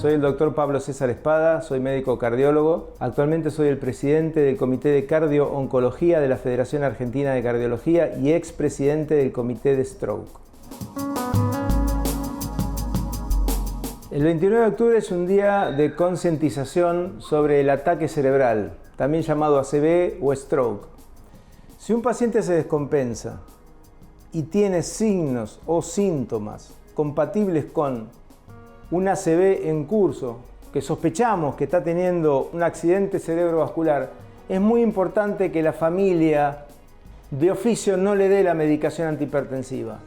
Soy el doctor Pablo César Espada, soy médico cardiólogo. Actualmente soy el presidente del Comité de Cardio-Oncología de la Federación Argentina de Cardiología y expresidente del Comité de Stroke. El 29 de octubre es un día de concientización sobre el ataque cerebral, también llamado ACV o stroke. Si un paciente se descompensa y tiene signos o síntomas compatibles con un ACV en curso, que sospechamos que está teniendo un accidente cerebrovascular, es muy importante que la familia de oficio no le dé la medicación antihipertensiva.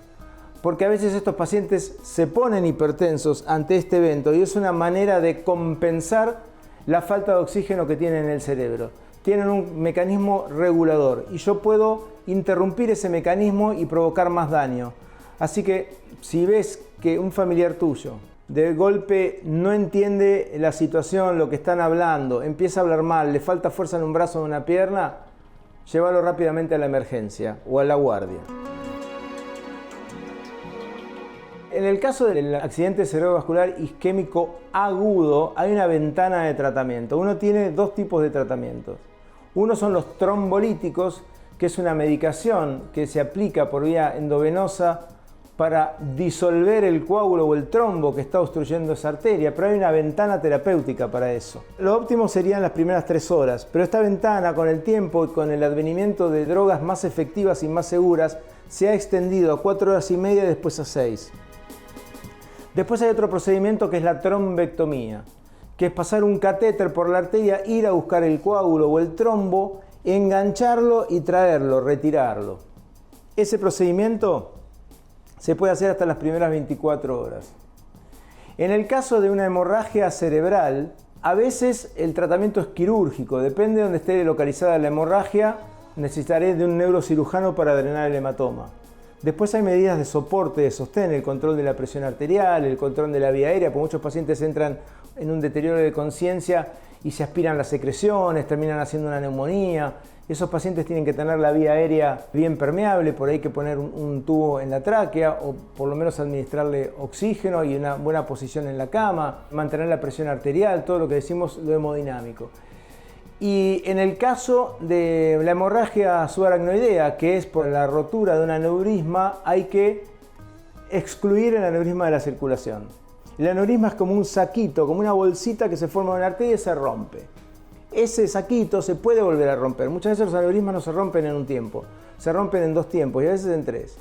Porque a veces estos pacientes se ponen hipertensos ante este evento y es una manera de compensar la falta de oxígeno que tienen en el cerebro. Tienen un mecanismo regulador y yo puedo interrumpir ese mecanismo y provocar más daño. Así que si ves que un familiar tuyo de golpe no entiende la situación, lo que están hablando, empieza a hablar mal, le falta fuerza en un brazo o en una pierna, llévalo rápidamente a la emergencia o a la guardia. En el caso del accidente cerebrovascular isquémico agudo, hay una ventana de tratamiento. Uno tiene dos tipos de tratamientos. Uno son los trombolíticos, que es una medicación que se aplica por vía endovenosa para disolver el coágulo o el trombo que está obstruyendo esa arteria, pero hay una ventana terapéutica para eso. Lo óptimo serían las primeras 3 horas, pero esta ventana con el tiempo y con el advenimiento de drogas más efectivas y más seguras se ha extendido a 4 horas y media y después a 6. Después hay otro procedimiento que es la trombectomía, que es pasar un catéter por la arteria, ir a buscar el coágulo o el trombo, engancharlo y traerlo, retirarlo. Ese procedimiento se puede hacer hasta las primeras 24 horas. En el caso de una hemorragia cerebral, a veces el tratamiento es quirúrgico, depende de donde esté localizada la hemorragia, necesitaré de un neurocirujano para drenar el hematoma. Después hay medidas de soporte, de sostén, el control de la presión arterial, el control de la vía aérea, porque muchos pacientes entran en un deterioro de conciencia y se aspiran las secreciones, terminan haciendo una neumonía. Esos pacientes tienen que tener la vía aérea bien permeable, por ahí hay que poner un tubo en la tráquea o por lo menos administrarle oxígeno y una buena posición en la cama, mantener la presión arterial, todo lo que decimos lo hemodinámico. Y en el caso de la hemorragia subaracnoidea, que es por la rotura de un aneurisma, hay que excluir el aneurisma de la circulación. El aneurisma es como un saquito, como una bolsita que se forma en una arteria y se rompe. Ese saquito se puede volver a romper. Muchas veces los aneurismas no se rompen en un tiempo, se rompen en 2 tiempos y a veces en 3.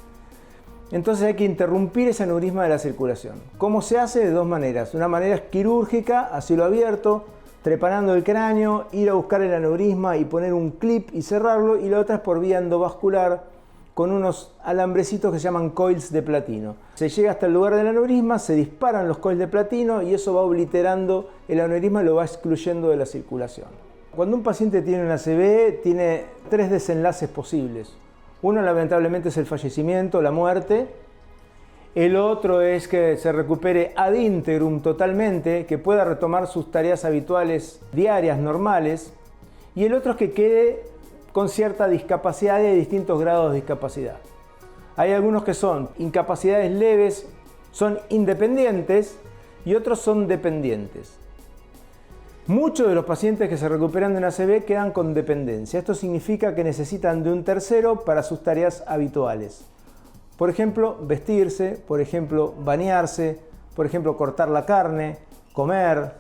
Entonces hay que interrumpir ese aneurisma de la circulación. ¿Cómo se hace? De 2 maneras. Una manera es quirúrgica, a cielo abierto, trepanando el cráneo, ir a buscar el aneurisma y poner un clip y cerrarlo, y la otra es por vía endovascular con unos alambrecitos que se llaman coils de platino. Se llega hasta el lugar del aneurisma, se disparan los coils de platino y eso va obliterando el aneurisma y lo va excluyendo de la circulación. Cuando un paciente tiene un ACV, tiene 3 desenlaces posibles. Uno lamentablemente es el fallecimiento, la muerte. El otro es que se recupere ad integrum totalmente, que pueda retomar sus tareas habituales diarias, normales. Y el otro es que quede con cierta discapacidad y hay distintos grados de discapacidad. Hay algunos que son incapacidades leves, son independientes y otros son dependientes. Muchos de los pacientes que se recuperan de un ACV quedan con dependencia. Esto significa que necesitan de un tercero para sus tareas habituales. Por ejemplo, vestirse, por ejemplo, bañarse, por ejemplo, cortar la carne, comer,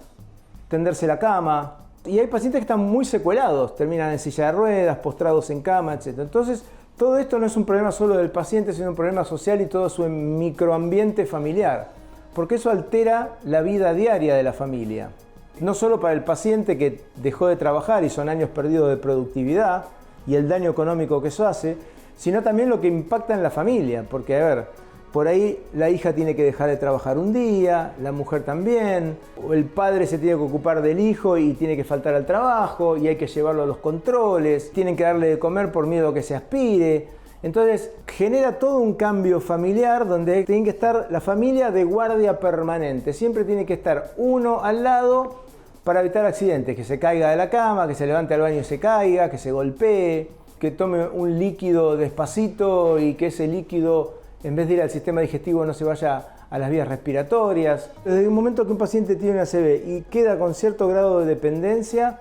tenderse la cama. Y hay pacientes que están muy secuelados, terminan en silla de ruedas, postrados en cama, etc. Entonces, todo esto no es un problema solo del paciente, sino un problema social y todo su microambiente familiar, porque eso altera la vida diaria de la familia. No solo para el paciente que dejó de trabajar y son años perdidos de productividad y el daño económico que eso hace, sino también lo que impacta en la familia, porque a ver, por ahí la hija tiene que dejar de trabajar un día, la mujer también, o el padre se tiene que ocupar del hijo y tiene que faltar al trabajo y hay que llevarlo a los controles, tienen que darle de comer por miedo a que se aspire. Entonces genera todo un cambio familiar donde tiene que estar la familia de guardia permanente, siempre tiene que estar uno al lado para evitar accidentes, que se caiga de la cama, que se levante al baño y se caiga, que se golpee, que tome un líquido despacito y que ese líquido en vez de ir al sistema digestivo no se vaya a las vías respiratorias. Desde el momento que un paciente tiene una ACV y queda con cierto grado de dependencia,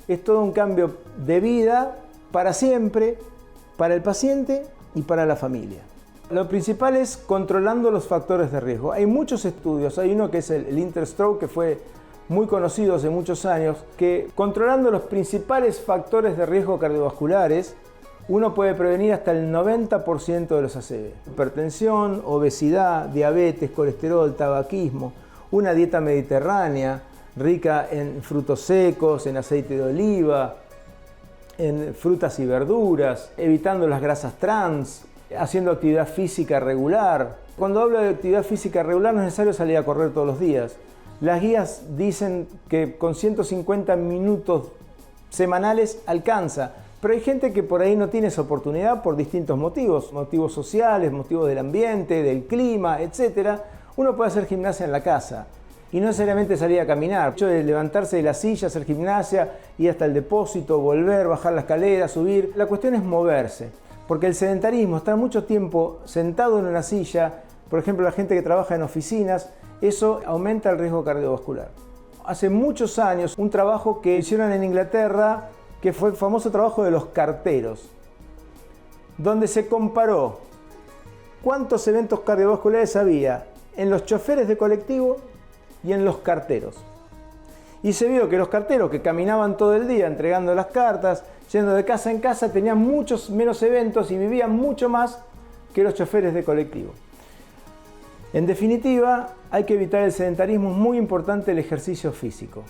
es todo un cambio de vida para siempre, para el paciente y para la familia. Lo principal es controlando los factores de riesgo. Hay muchos estudios, hay uno que es el Interstroke, que fue muy conocido hace muchos años, que controlando los principales factores de riesgo cardiovasculares, uno puede prevenir hasta el 90% de los ACV. Hipertensión, obesidad, diabetes, colesterol, tabaquismo, una dieta mediterránea rica en frutos secos, en aceite de oliva, en frutas y verduras, evitando las grasas trans, haciendo actividad física regular. Cuando hablo de actividad física regular no es necesario salir a correr todos los días. Las guías dicen que con 150 minutos semanales alcanza. Pero hay gente que por ahí no tiene esa oportunidad por distintos motivos, motivos sociales, motivos del ambiente, del clima, etc. Uno puede hacer gimnasia en la casa y no necesariamente salir a caminar. El hecho de levantarse de la silla, hacer gimnasia, ir hasta el depósito, volver, bajar la escalera, subir. La cuestión es moverse, porque el sedentarismo, estar mucho tiempo sentado en una silla, por ejemplo la gente que trabaja en oficinas, eso aumenta el riesgo cardiovascular. Hace muchos años, un trabajo que hicieron en Inglaterra, que fue el famoso trabajo de los carteros, donde se comparó cuántos eventos cardiovasculares había en los choferes de colectivo y en los carteros. Y se vio que los carteros que caminaban todo el día entregando las cartas, yendo de casa en casa, tenían muchos menos eventos y vivían mucho más que los choferes de colectivo. En definitiva, hay que evitar el sedentarismo, es muy importante el ejercicio físico.